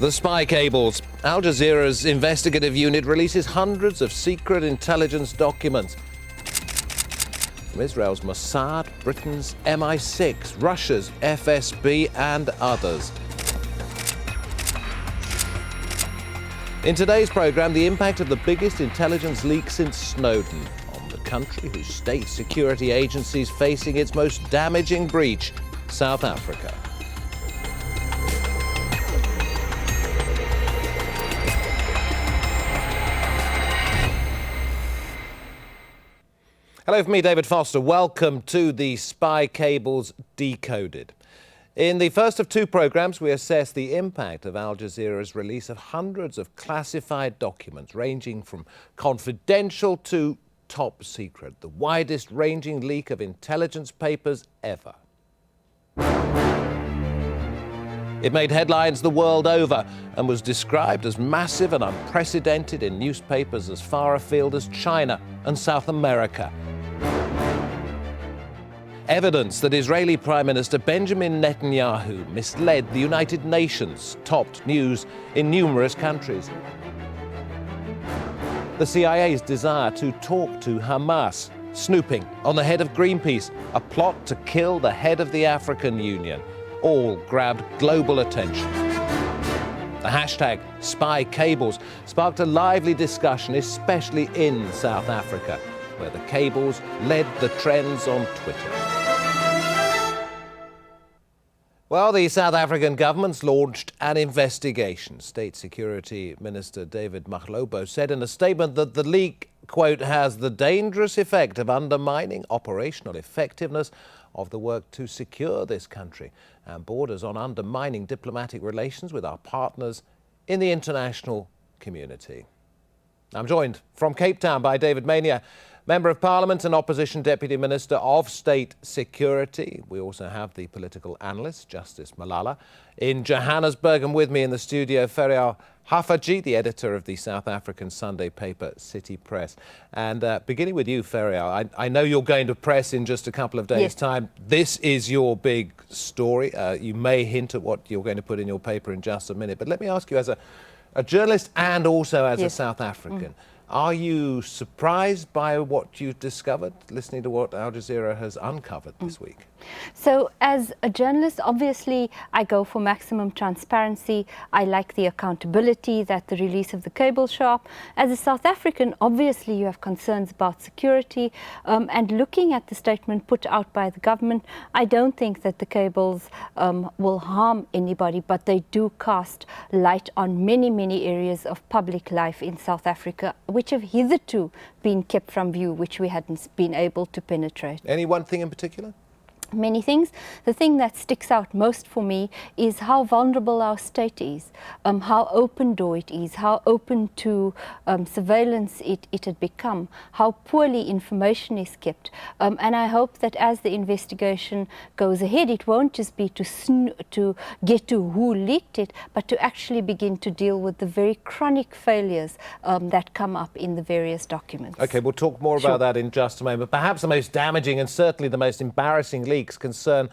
The spy cables. Al Jazeera's investigative unit releases hundreds of secret intelligence documents. From Israel's Mossad, Britain's MI6, Russia's FSB and others. In today's programme, the impact of the biggest intelligence leak since Snowden on the country whose state security agency is facing its most damaging breach, South Africa. Hello from me, David Foster. Welcome to the Spy Cables Decoded. In the first of two programmes, we assess the impact of Al Jazeera's release of hundreds of classified documents ranging from confidential to top secret, the widest-ranging leak of intelligence papers ever. It made headlines the world over and was described as massive and unprecedented in newspapers as far afield as China and South America. Evidence that Israeli Prime Minister Benjamin Netanyahu misled the United Nations topped news in numerous countries. The CIA's desire to talk to Hamas, snooping on the head of Greenpeace, a plot to kill the head of the African Union, all grabbed global attention. The hashtag Spy Cables sparked a lively discussion, especially in South Africa, where the cables led the trends on Twitter. Well, the South African government's launched an investigation. State Security Minister David Mahlobo said in a statement that the leak, quote, has the dangerous effect of undermining operational effectiveness of the work to secure this country and borders on undermining diplomatic relations with our partners in the international community. I'm joined from Cape Town by David Mania, Member of Parliament and Opposition Deputy Minister of State Security. We also have the political analyst, Justice Malala, in Johannesburg, and with me in the studio, Ferial Hafaji, the editor of the South African Sunday paper City Press. And beginning with you, Ferial, I know you're going to press in just a couple of days' time. This is your big story. You may hint at what you're going to put in your paper in just a minute, but let me ask you, as a journalist and also as a South African, are you surprised by what you've discovered, listening to what Al Jazeera has uncovered this week? So as a journalist, obviously, I go for maximum transparency. I like the accountability that the release of the cables show up. As a South African, obviously, you have concerns about security. And looking at the statement put out by the government, I don't think that the cables will harm anybody, but they do cast light on many, many areas of public life in South Africa, which have hitherto been kept from view, which we hadn't been able to penetrate. Any one thing in particular? Many things. The thing that sticks out most for me is how vulnerable our state is, how open door it is, how open to surveillance it had become, how poorly information is kept. And I hope that as the investigation goes ahead, it won't just be to get to who leaked it, but to actually begin to deal with the very chronic failures that come up in the various documents. OK, we'll talk more about that in just a moment. Perhaps the most damaging and certainly the most embarrassing leaks concern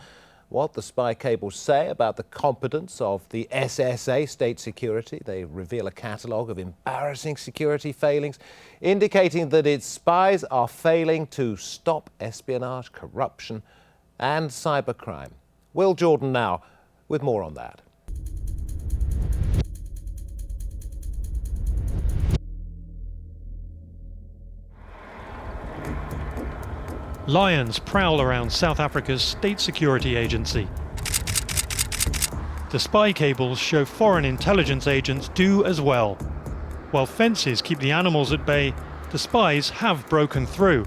what the spy cables say about the competence of the SSA, State Security. They reveal a catalogue of embarrassing security failings, indicating that its spies are failing to stop espionage, corruption and cybercrime. Will Jordan now with more on that. Lions prowl around South Africa's state security agency. The spy cables show foreign intelligence agents do as well. While fences keep the animals at bay, the spies have broken through.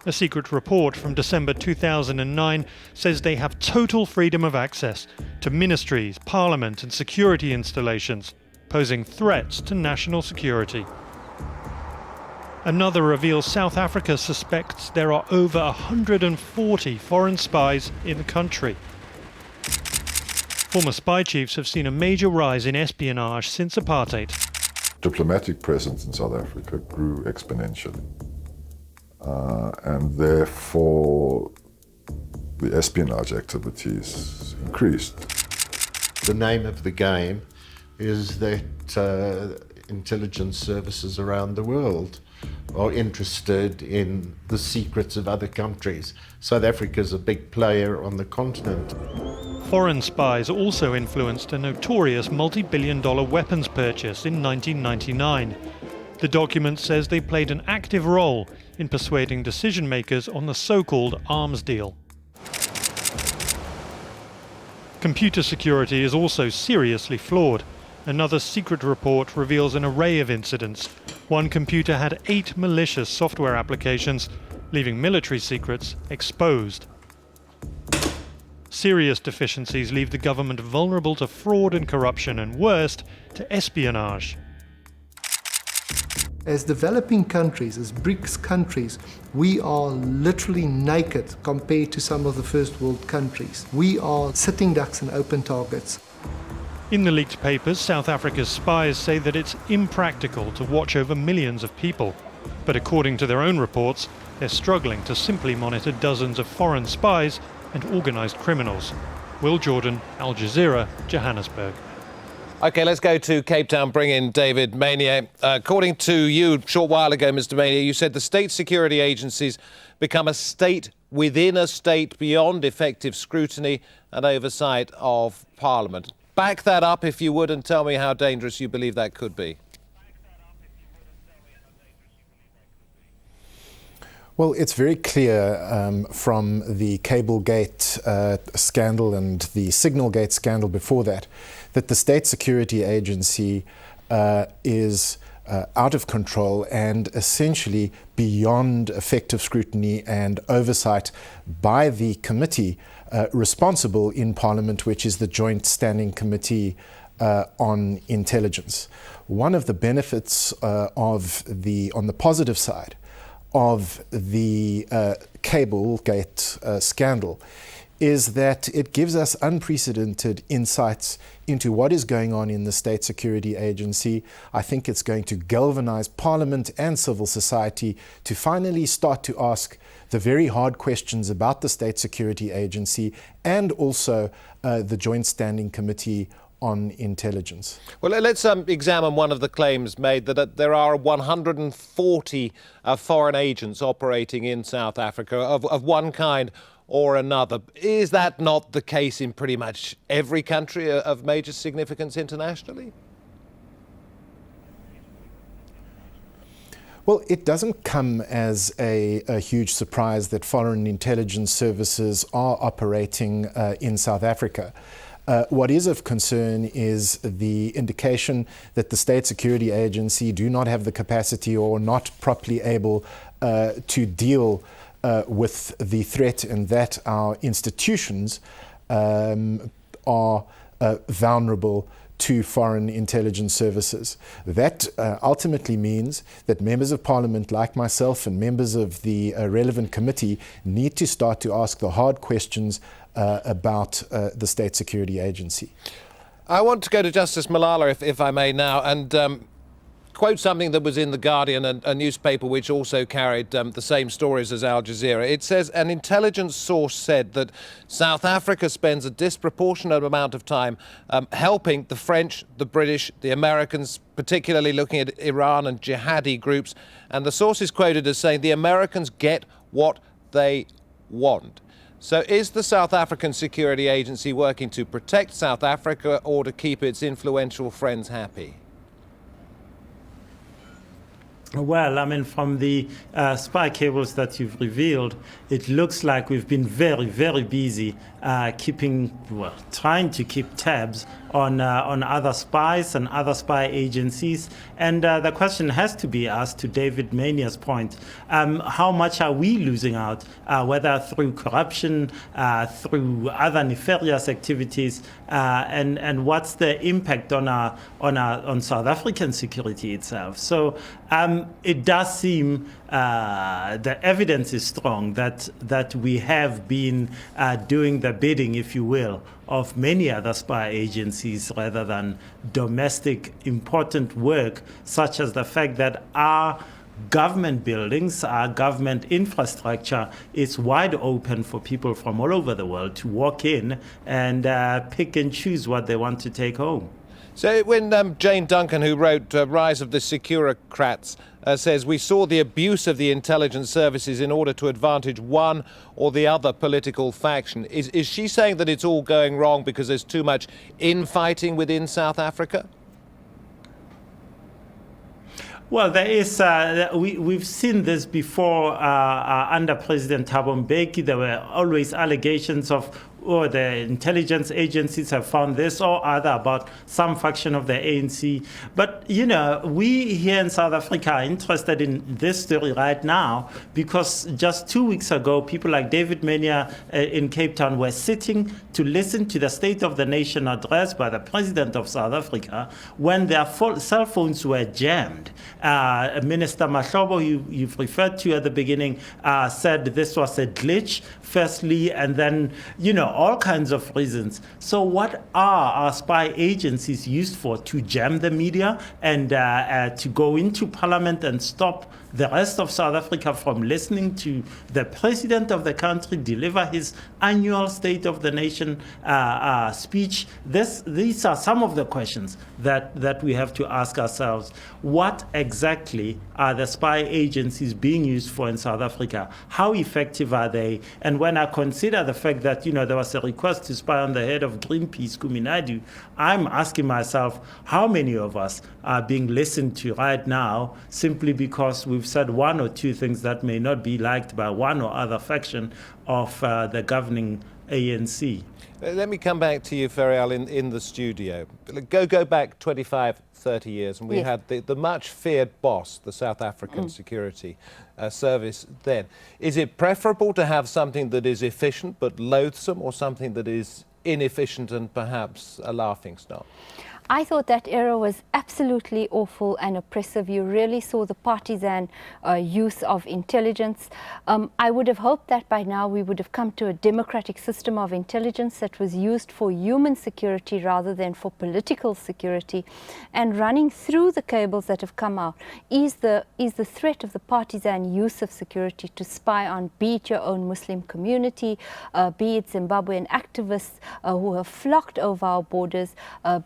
A secret report from December 2009 says they have total freedom of access to ministries, parliament and security installations, posing threats to national security. Another reveals South Africa suspects there are over 140 foreign spies in the country. Former spy chiefs have seen a major rise in espionage since apartheid. Diplomatic presence in South Africa grew exponentially. And therefore, the espionage activities increased. The name of the game is that intelligence services around the world are interested in the secrets of other countries. South Africa is a big player on the continent. Foreign spies also influenced a notorious multi-billion-dollar weapons purchase in 1999. The document says they played an active role in persuading decision-makers on the so-called arms deal. Computer security is also seriously flawed. Another secret report reveals an array of incidents. One computer had 8 malicious software applications, leaving military secrets exposed. Serious deficiencies leave the government vulnerable to fraud and corruption, and worst, to espionage. As developing countries, as BRICS countries, we are literally naked compared to some of the first world countries. We are sitting ducks and open targets. In the leaked papers, South Africa's spies say that it's impractical to watch over millions of people. But according to their own reports, they're struggling to simply monitor dozens of foreign spies and organised criminals. Will Jordan, Al Jazeera, Johannesburg. OK, let's go to Cape Town, bring in David Maynier. According to you, a short while ago, Mr Maynier, you said the state security agencies become a state within a state beyond effective scrutiny and oversight of Parliament. Back that up, if you would, and tell me how dangerous you believe that could be. Well, it's very clear from the Cablegate scandal and the Signalgate scandal before that the State Security Agency is out of control and essentially beyond effective scrutiny and oversight by the committee responsible in Parliament, which is the Joint Standing Committee on Intelligence. One of the benefits on the positive side of the Cablegate scandal is that it gives us unprecedented insights into what is going on in the State Security Agency. I think it's going to galvanize Parliament and civil society to finally start to ask the very hard questions about the State Security Agency and also the Joint Standing Committee on Intelligence. Well, let's examine one of the claims made that there are 140 foreign agents operating in South Africa of one kind or another. Is that not the case in pretty much every country of major significance internationally? Well, it doesn't come as a huge surprise that foreign intelligence services are operating in South Africa. What is of concern is the indication that the State Security Agency do not have the capacity or not properly able to deal with the threat, and that our institutions are vulnerable to foreign intelligence services. That ultimately means that members of Parliament like myself and members of the relevant committee need to start to ask the hard questions about the State Security Agency. I want to go to Justice Malala, if I may now, and quote something that was in The Guardian, a newspaper which also carried the same stories as Al Jazeera. It says, an intelligence source said that South Africa spends a disproportionate amount of time helping the French, the British, the Americans, particularly looking at Iran and jihadi groups. And the source is quoted as saying the Americans get what they want. So is the South African Security Agency working to protect South Africa or to keep its influential friends happy? Well, I mean, from the spy cables that you've revealed, it looks like we've been very, very busy trying to keep tabs on other spies and other spy agencies. And the question has to be asked, to David Maynier's point, how much are we losing out, whether through corruption, through other nefarious activities, and what's the impact on South African security itself? So it does seem the evidence is strong that we have been doing the bidding, if you will, of many other spy agencies rather than domestic important work, such as the fact that our government buildings, our government infrastructure is wide open for people from all over the world to walk in and pick and choose what they want to take home. So when Jane Duncan, who wrote Rise of the Securocrats, says we saw the abuse of the intelligence services in order to advantage one or the other political faction, is she saying that it's all going wrong because there's too much infighting within South Africa? Well, there is. We've seen this before under President Thabo Mbeki. There were always allegations of, or the intelligence agencies have found this or other about some faction of the ANC. But, you know, we here in South Africa are interested in this story right now because just 2 weeks ago, people like David Mania in Cape Town were sitting to listen to the State of the Nation address by the President of South Africa when their cell phones were jammed. Minister Mahlobo, you've referred to at the beginning, said this was a glitch, firstly, and then, you know, all kinds of reasons. So what are our spy agencies used for? To jam the media and to go into parliament and stop the rest of South Africa from listening to the president of the country deliver his annual State of the Nation speech? These are some of the questions that we have to ask ourselves. What exactly are the spy agencies being used for in South Africa? How effective are they? And when I consider the fact that, you know, there was a request to spy on the head of Greenpeace, Kuminadu, I'm asking myself, how many of us are being listened to right now simply because we've said one or two things that may not be liked by one or other faction of the governing ANC? Let me come back to you, Ferial, in the studio. Go back 25, 30 years, and we had the much feared boss, the South African Security Service then. Is it preferable to have something that is efficient but loathsome, or something that is inefficient and perhaps a laughingstock? I thought that era was absolutely awful and oppressive. You really saw the partisan use of intelligence. I would have hoped that by now we would have come to a democratic system of intelligence that was used for human security rather than for political security. And running through the cables that have come out is the threat of the partisan use of security to spy on, be it your own Muslim community, be it Zimbabwean activists who have flocked over our borders,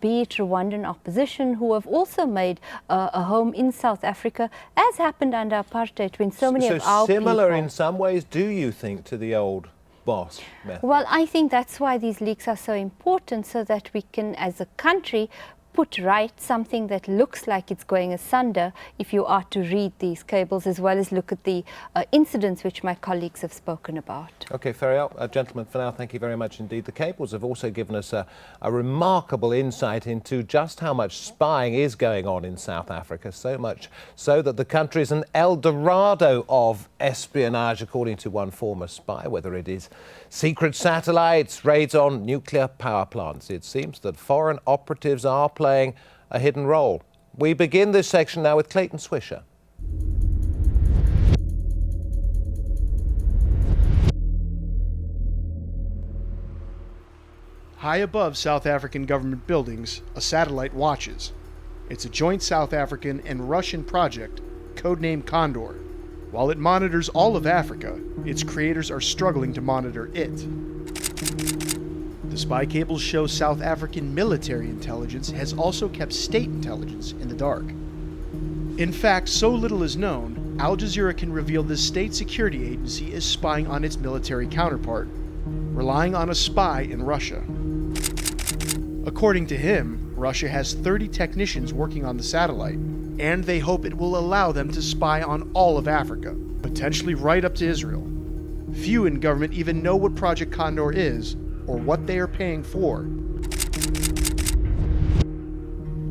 be it Rwandan opposition who have also made a home in South Africa, as happened under apartheid when so many of our people... So similar in some ways, do you think, to the old boss method? Well, I think that's why these leaks are so important, so that we can, as a country, put right something that looks like it's going asunder if you are to read these cables, as well as look at the incidents which my colleagues have spoken about. OK, Ferial, gentlemen, for now, thank you very much indeed. The cables have also given us a remarkable insight into just how much spying is going on in South Africa, so much so that the country is an Eldorado of espionage, according to one former spy, whether it is secret satellites, raids on nuclear power plants. It seems that foreign operatives are playing a hidden role. We begin this section now with Clayton Swisher. High above South African government buildings, a satellite watches. It's a joint South African and Russian project, codenamed Condor. While it monitors all of Africa, its creators are struggling to monitor it. The spy cables show South African military intelligence has also kept state intelligence in the dark. In fact, so little is known, Al Jazeera can reveal this state security agency is spying on its military counterpart, relying on a spy in Russia. According to him, Russia has 30 technicians working on the satellite, and they hope it will allow them to spy on all of Africa, potentially right up to Israel. Few in government even know what Project Condor is, or what they are paying for.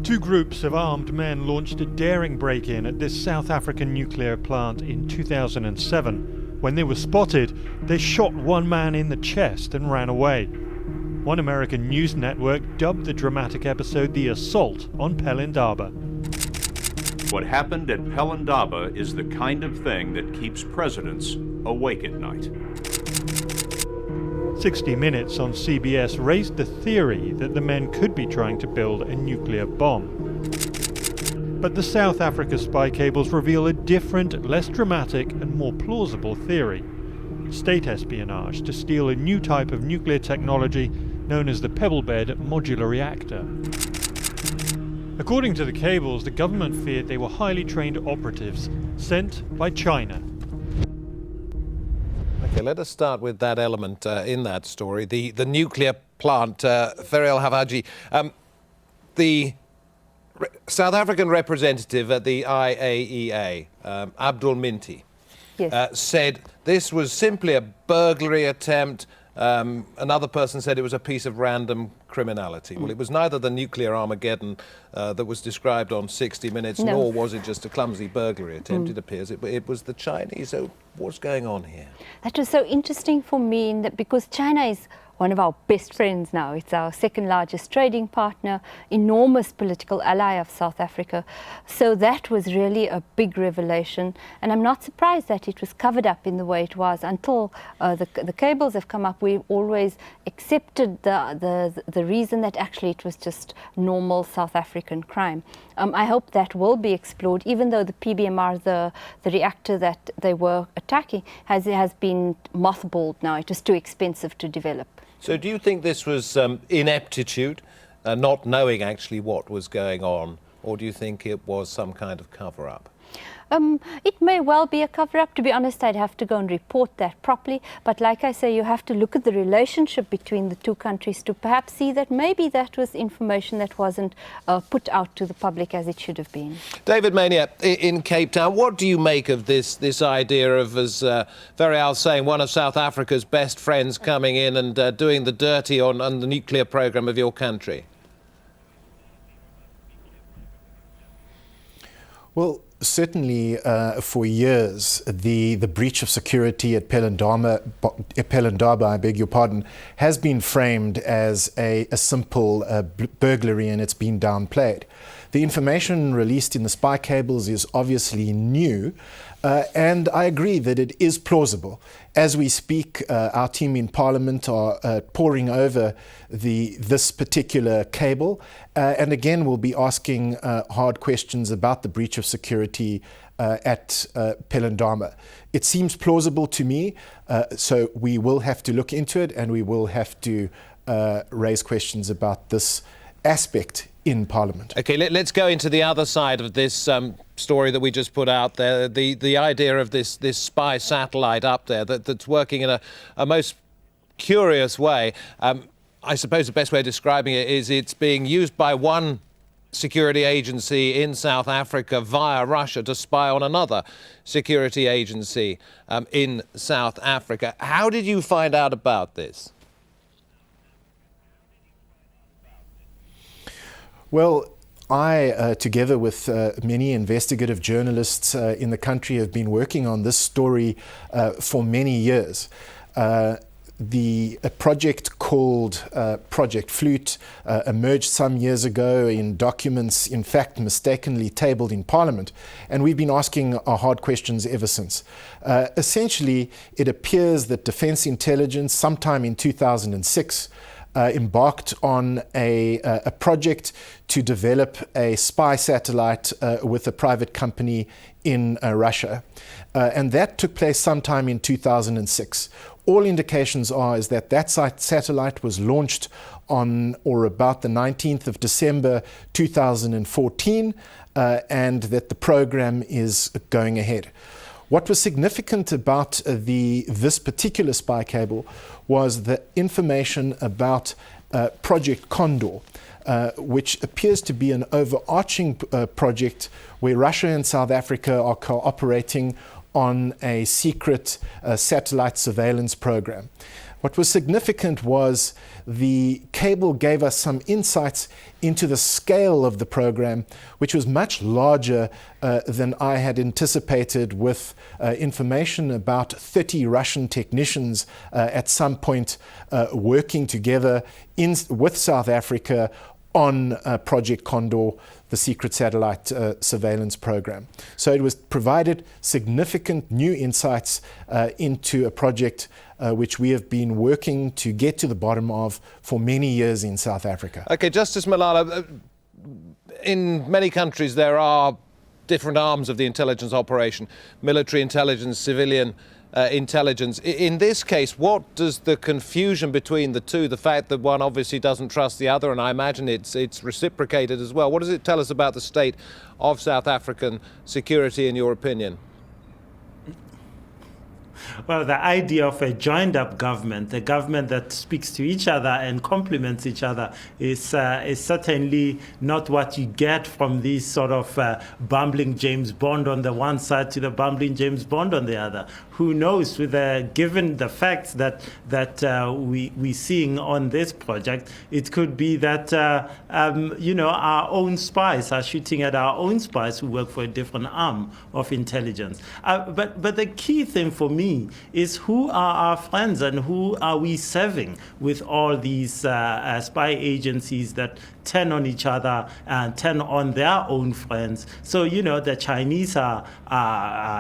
Two groups of armed men launched a daring break-in at this South African nuclear plant in 2007. When they were spotted, they shot one man in the chest and ran away. One American news network dubbed the dramatic episode the assault on Pelindaba. What happened at Pelindaba is the kind of thing that keeps presidents awake at night. 60 Minutes on CBS raised the theory that the men could be trying to build a nuclear bomb. But the South Africa spy cables reveal a different, less dramatic and more plausible theory. State espionage to steal a new type of nuclear technology known as the pebble-bed modular reactor. According to the cables, the government feared they were highly trained operatives sent by China. Okay, let us start with that element in that story, the nuclear plant. Ferrell Havaji, the South African representative at the IAEA, Abdul Minty, Yes. said this was simply a burglary attempt. Another person said it was a piece of random criminality. Well, it was neither the nuclear Armageddon that was described on 60 Minutes, No. nor was it just a clumsy burglary attempt, it appears. It was the Chinese. So what's going on here? That was so interesting for me in that because China is one of our best friends now. It's our second largest trading partner, enormous political ally of South Africa. So that was really a big revelation. And I'm not surprised that it was covered up in the way it was. Until the cables have come up, we've always accepted the reason that actually it was just normal South African crime. I hope that will be explored, even though the PBMR, the reactor that they were attacking, has been mothballed now. It was too expensive to develop. So do you think this was ineptitude, not knowing actually what was going on, or do you think it was some kind of cover-up? It may well be a cover-up. To be honest, I'd have to go and report that properly. But like I say, you have to look at the relationship between the two countries to perhaps see that maybe that was information that wasn't put out to the public as it should have been. David Mania, in Cape Town, what do you make of this idea of, as Ferrell saying, one of South Africa's best friends coming in and doing the dirty on the nuclear program of your country? Well, certainly for years, the breach of security at Pelindaba, I beg your pardon, has been framed as a simple burglary, and it's been downplayed. The information released in the spy cables is obviously new, and I agree that it is plausible. As we speak, our team in Parliament are poring over this particular cable, and again we'll be asking hard questions about the breach of security at Pelindaba. It seems plausible to me, so we will have to look into it, and we will have to raise questions about this aspect in Parliament. Okay, let's go into the other side of this story that we just put out there, the idea of this spy satellite up there that's working in a most curious way. I suppose the best way of describing it is it's being used by one security agency in South Africa via Russia to spy on another security agency in South Africa. How did you find out about this? Well, I, together with many investigative journalists in the country, have been working on this story for many years. A project called Project Flute emerged some years ago in documents, in fact, mistakenly tabled in Parliament, and we've been asking hard questions ever since. Essentially, it appears that Defence Intelligence, sometime in 2006, embarked on a project to develop a spy satellite with a private company in Russia. And that took place sometime in 2006. All indications is that satellite was launched on or about the 19th of December 2014, and that the program is going ahead. What was significant about this particular spy cable was the information about Project Condor, which appears to be an overarching project where Russia and South Africa are cooperating on a secret satellite surveillance program. What was significant was the cable gave us some insights into the scale of the program, which was much larger than I had anticipated, with information about 30 Russian technicians at some point working together with South Africa on Project Condor, the secret satellite surveillance program. So it was provided significant new insights into a project which we have been working to get to the bottom of for many years in South Africa. Okay, Justice Malala, in many countries there are different arms of the intelligence operation, military intelligence, civilian intelligence. In this case, what does the confusion between the two, the fact that one obviously doesn't trust the other, and I imagine it's reciprocated as well, what does it tell us about the state of South African security, in your opinion? Well, the idea of a joined-up government, a government that speaks to each other and complements each other, is certainly not what you get from this sort of bumbling James Bond on the one side to the bumbling James Bond on the other. Who knows, given the facts that we're seeing on this project, it could be that our own spies are shooting at our own spies who work for a different arm of intelligence. But the key thing for me is, who are our friends and who are we serving with all these spy agencies that turn on each other and turn on their own friends? So, the Chinese are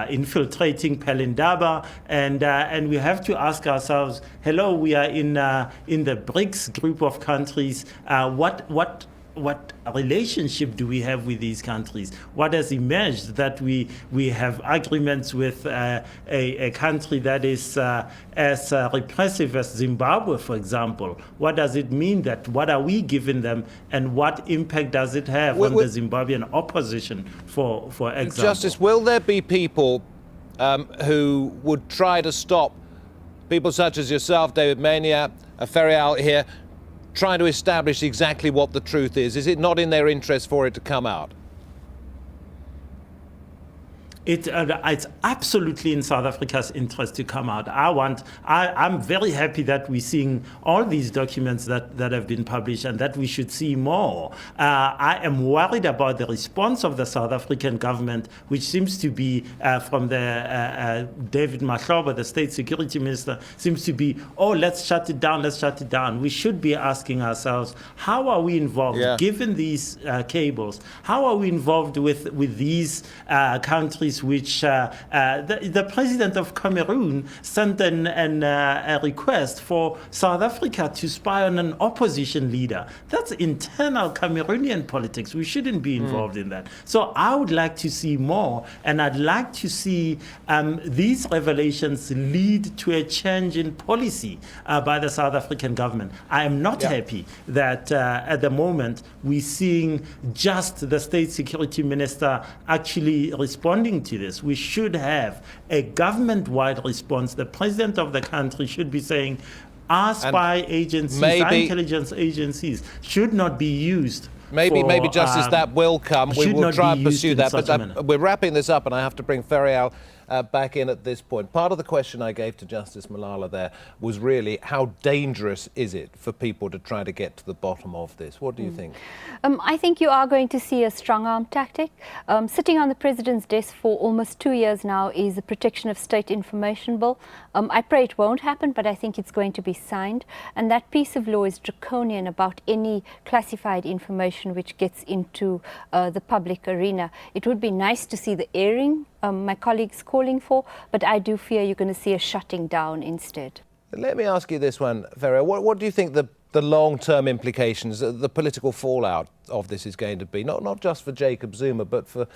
infiltrating Pelindaba, and we have to ask ourselves, hello, we are in the BRICS group of countries. What relationship do we have with these countries? What has emerged that we have agreements with a country that is as repressive as Zimbabwe, for example? What does it mean? What are we giving them, and what impact does it have on the Zimbabwean opposition, for example? Justice, will there be people who would try to stop people such as yourself, David Mania, Ferial here, trying to establish exactly what the truth is? Is it not in their interest for it to come out? It's absolutely in South Africa's interest to come out. I'm very happy that we're seeing all these documents that have been published, and that we should see more. I am worried about the response of the South African government, which seems to be, from the David Mahlobo, the State Security Minister, seems to be, let's shut it down, let's shut it down. We should be asking ourselves, how are we involved, given these cables? How are we involved with these countries which the president of Cameroon sent a request for South Africa to spy on an opposition leader? That's internal Cameroonian politics. We shouldn't be involved in that. So I would like to see more, and I'd like to see these revelations lead to a change in policy by the South African government. I am not happy that at the moment we're seeing just the State Security Minister actually responding to this. We should have a government-wide response. The president of the country should be saying, our spy agencies, our intelligence agencies should not be used. Maybe, Justice, that will come. We will try and pursue that. But we're wrapping this up, and I have to bring Ferial back in at this point. Part of the question I gave to Justice Malala there was really, how dangerous is it for people to try to get to the bottom of this? What do you think? I think you are going to see a strong-arm tactic. Sitting on the President's desk for almost 2 years now is the Protection of State Information Bill. I pray it won't happen, but I think it's going to be signed. And that piece of law is draconian about any classified information which gets into the public arena. It would be nice to see the airing my colleagues calling for, but I do fear you're going to see a shutting down instead. Let me ask you this one, Ferrer. What do you think the long-term implications, the political fallout of this is going to be, not just for Jacob Zuma, but for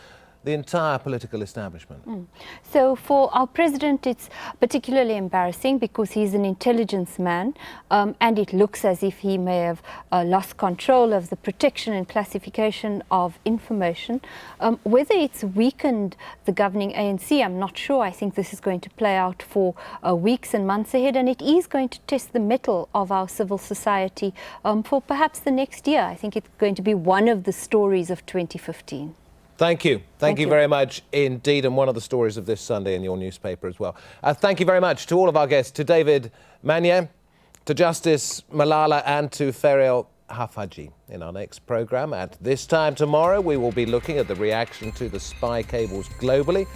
the entire political establishment? So for our president, it's particularly embarrassing because he's an intelligence man, and it looks as if he may have lost control of the protection and classification of information. Whether it's weakened the governing ANC, I'm not sure. I think this is going to play out for weeks and months ahead, and it is going to test the mettle of our civil society for perhaps the next year. I think it's going to be one of the stories of 2015. Thank you. Thank you very much indeed, and one of the stories of this Sunday in your newspaper as well. Thank you very much to all of our guests, to David Mania, to Justice Malala, and to Ferial Hafaji. In our next programme at this time tomorrow, we will be looking at the reaction to the spy cables globally.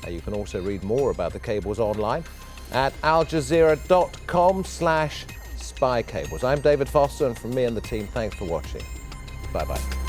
You can also read more about the cables online at aljazeera.com/spy cables. I'm David Foster, and from me and the team, thanks for watching. Bye-bye.